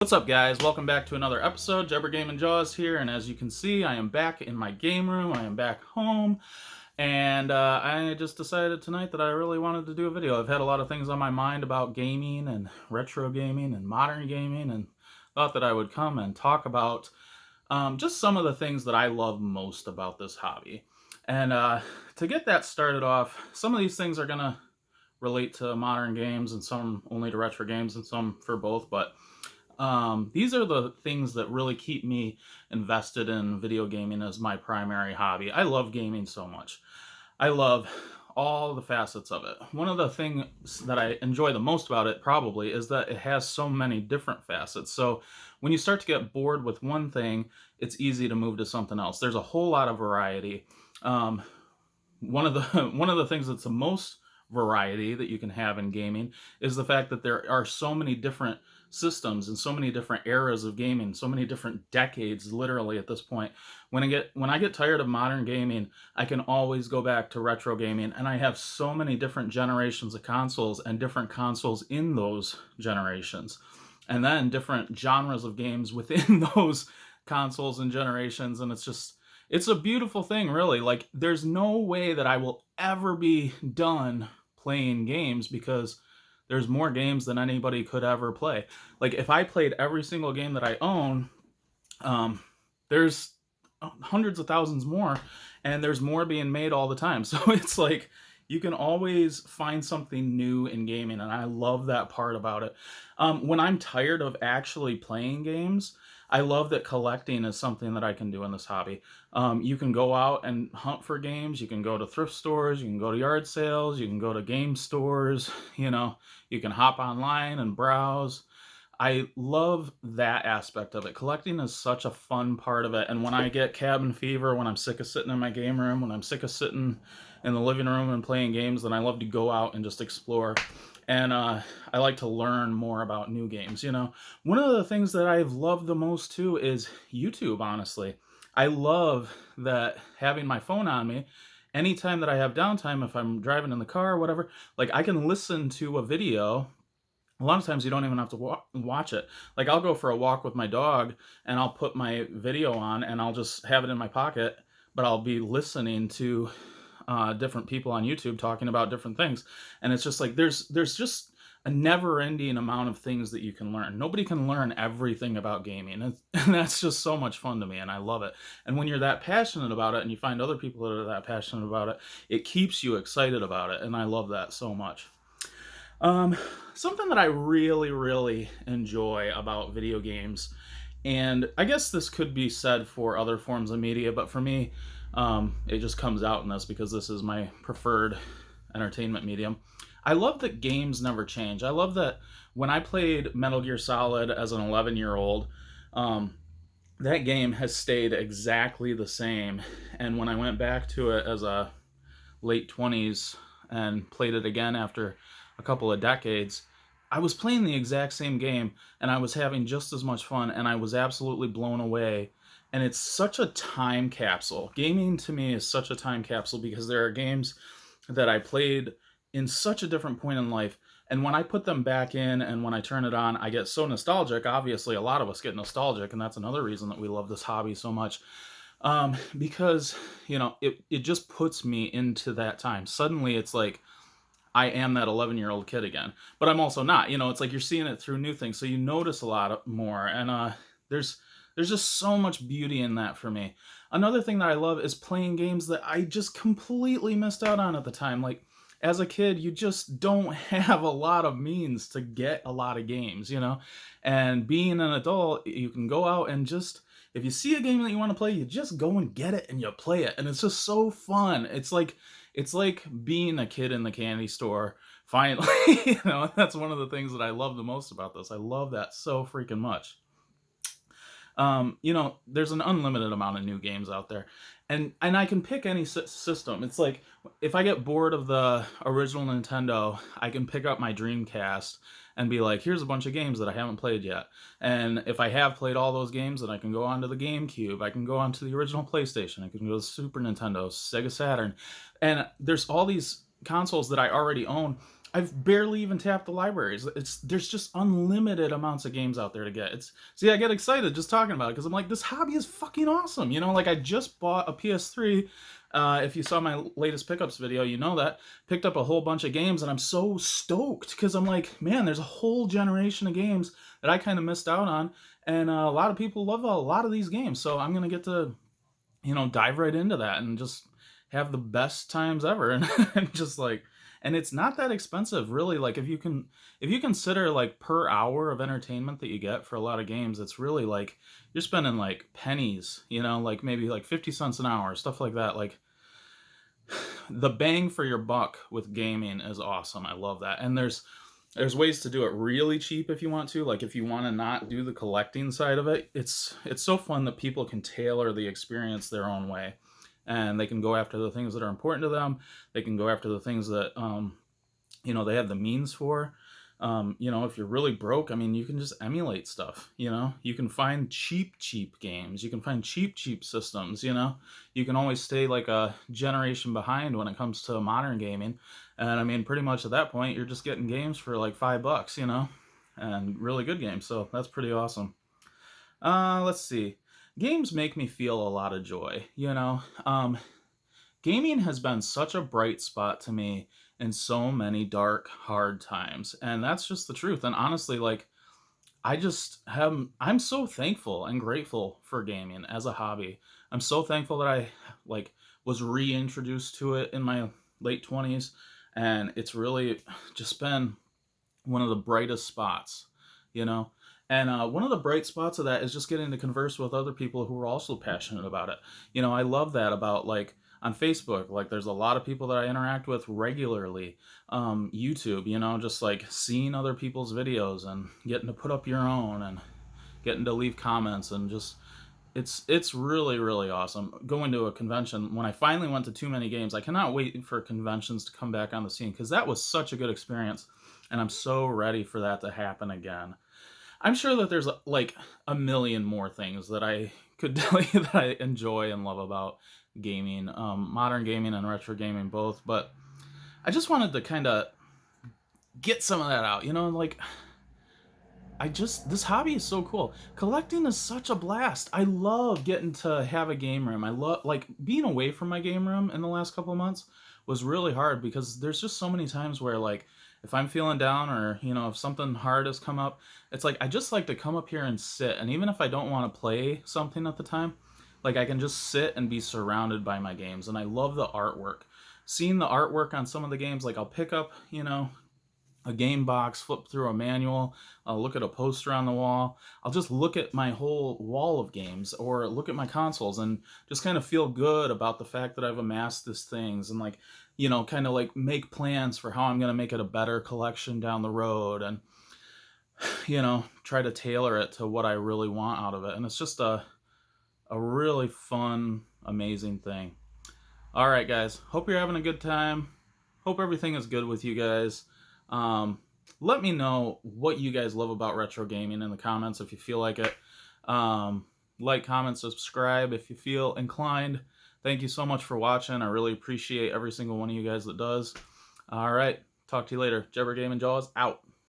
What's up, guys? Welcome back to another episode. Jebber Game and Jaws here, and as you can see, I am back in my game room. I am back home, and I just decided tonight that I really wanted to do a video. I've had a lot of things on my mind about gaming and retro gaming and modern gaming, and thought that I would come and talk about just some of the things that I love most about this hobby. And to get that started off, some of these things are going to relate to modern games, and some only to retro games, and some for both, but these are the things that really keep me invested in video gaming as my primary hobby. I love gaming so much. I love all the facets of it. One of the things that I enjoy the most about it probably is that it has so many different facets. So when you start to get bored with one thing, it's easy to move to something else. There's a whole lot of variety. One of the one of the things that's the most variety that you can have in gaming is the fact that there are so many different systems and so many different eras of gaming, so many different decades literally at this point. When I get tired of modern gaming, I can always go back to retro gaming, and I have so many different generations of consoles and different consoles in those generations. And then different genres of games within those consoles and generations, and it's a beautiful thing, really. Like, there's no way that I will ever be done playing games because there's more games than anybody could ever play. Like, if I played every single game that I own, there's hundreds of thousands more, and there's more being made all the time. So it's like you can always find something new in gaming, and I love that part about it. When I'm tired of actually playing games, I love that collecting is something that I can do in this hobby. You can go out and hunt for games. You can go to thrift stores. You can go to yard sales. You can go to game stores. You can hop online and browse. I love that aspect of it. Collecting is such a fun part of it. And when I get cabin fever, when I'm sick of sitting in my game room, when I'm sick of sitting in the living room and playing games, then I love to go out and just explore. And I like to learn more about new games. One of the things that I've loved the most too is YouTube, honestly. I love that having my phone on me, anytime that I have downtime, if I'm driving in the car or whatever, like, I can listen to a video. A lot of times you don't even have to watch it. Like, I'll go for a walk with my dog and I'll put my video on and I'll just have it in my pocket, but I'll be listening to different people on YouTube talking about different things. And it's just like there's just a never-ending amount of things that you can learn. Nobody can learn everything about gaming, and that's just so much fun to me, and I love it. And when you're that passionate about it and you find other people that are that passionate about it, it keeps you excited about it, and I love that so much. Something that I really, really enjoy about video games, and I guess this could be said for other forms of media, but for me, it just comes out in this because this is my preferred entertainment medium. I love that games never change. I love that when I played Metal Gear Solid as an 11-year-old, that game has stayed exactly the same. And when I went back to it as a late 20s and played it again after a couple of decades, I was playing the exact same game and I was having just as much fun, and I was absolutely blown away. And it's such a time capsule. Gaming to me is such a time capsule because there are games that I played in such a different point in life, and when I put them back in and when I turn it on, I get so nostalgic. Obviously, a lot of us get nostalgic, and that's another reason that we love this hobby so much. Because it just puts me into that time. Suddenly it's like I am that 11-year-old kid again, but I'm also not. It's like you're seeing it through new things, so you notice a lot more, and there's just so much beauty in that for me. Another thing that I love is playing games that I just completely missed out on at the time. Like, as a kid, you just don't have a lot of means to get a lot of games, And being an adult, you can go out and just, if you see a game that you want to play, you just go and get it and you play it. And it's just so fun. It's like being a kid in the candy store, finally. That's one of the things that I love the most about this. I love that so freaking much. There's an unlimited amount of new games out there, and I can pick any system. It's like, if I get bored of the original Nintendo, I can pick up my Dreamcast and be like, here's a bunch of games that I haven't played yet. And if I have played all those games, then I can go on to the GameCube, I can go on to the original PlayStation, I can go to Super Nintendo, Sega Saturn, and there's all these consoles that I already own, I've barely even tapped the libraries. There's just unlimited amounts of games out there to get. See, I get excited just talking about it because I'm like, this hobby is fucking awesome. You know, like I just bought a PS3. If you saw my latest pickups video, you know that. Picked up a whole bunch of games, and I'm so stoked because I'm like, man, there's a whole generation of games that I kind of missed out on, and a lot of people love a lot of these games. So I'm gonna get to, dive right into that and just have the best times ever, and just like, and it's not that expensive really. Like if you consider like per hour of entertainment that you get for a lot of games, it's really like you're spending like pennies, like maybe like 50 cents an hour, stuff like that. Like the bang for your buck with gaming is awesome. I love that. And there's ways to do it really cheap if you want to. Like if you want to not do the collecting side of it, it's so fun that people can tailor the experience their own way, and they can go after the things that are important to them. They can go after the things that they have the means for. If you're really broke, I mean, you can just emulate stuff. You can find cheap games. You can find cheap systems. You can always stay like a generation behind when it comes to modern gaming. And I mean, pretty much at that point, you're just getting games for like $5, and really good games. So that's pretty awesome. Let's see. Games make me feel a lot of joy. Gaming has been such a bright spot to me in so many dark, hard times. And that's just the truth. And honestly, like, I'm so thankful and grateful for gaming as a hobby. I'm so thankful that I, like, was reintroduced to it in my late 20s. And it's really just been one of the brightest spots, you know? And one of the bright spots of that is just getting to converse with other people who are also passionate about it. I love that about, like, on Facebook, like there's a lot of people that I interact with regularly. YouTube, just like seeing other people's videos and getting to put up your own and getting to leave comments, and just it's really, really awesome. Going to a convention, when I finally went to Too Many Games, I cannot wait for conventions to come back on the scene because that was such a good experience, and I'm so ready for that to happen again. I'm sure that there's like a million more things that I could tell you that I enjoy and love about gaming, modern gaming and retro gaming both. But I just wanted to kind of get some of that out, like this hobby is so cool. Collecting is such a blast. I love getting to have a game room. I love, like, being away from my game room in the last couple of months was really hard because there's just so many times where, like, if I'm feeling down or, if something hard has come up, it's like I just like to come up here and sit. And even if I don't want to play something at the time, like I can just sit and be surrounded by my games. And I love the artwork. Seeing the artwork on some of the games, like I'll pick up, a game box, flip through a manual, I'll look at a poster on the wall. I'll just look at my whole wall of games or look at my consoles and just kind of feel good about the fact that I've amassed these things, and like, kind of like make plans for how I'm going to make it a better collection down the road, and, try to tailor it to what I really want out of it. And it's just a really fun, amazing thing. All right, guys. Hope you're having a good time. Hope everything is good with you guys. Let me know what you guys love about retro gaming in the comments if you feel like it. Like, comment, subscribe if you feel inclined. Thank you so much for watching. I really appreciate every single one of you guys that does. All right. Talk to you later. Jebber Gaming Jaws out.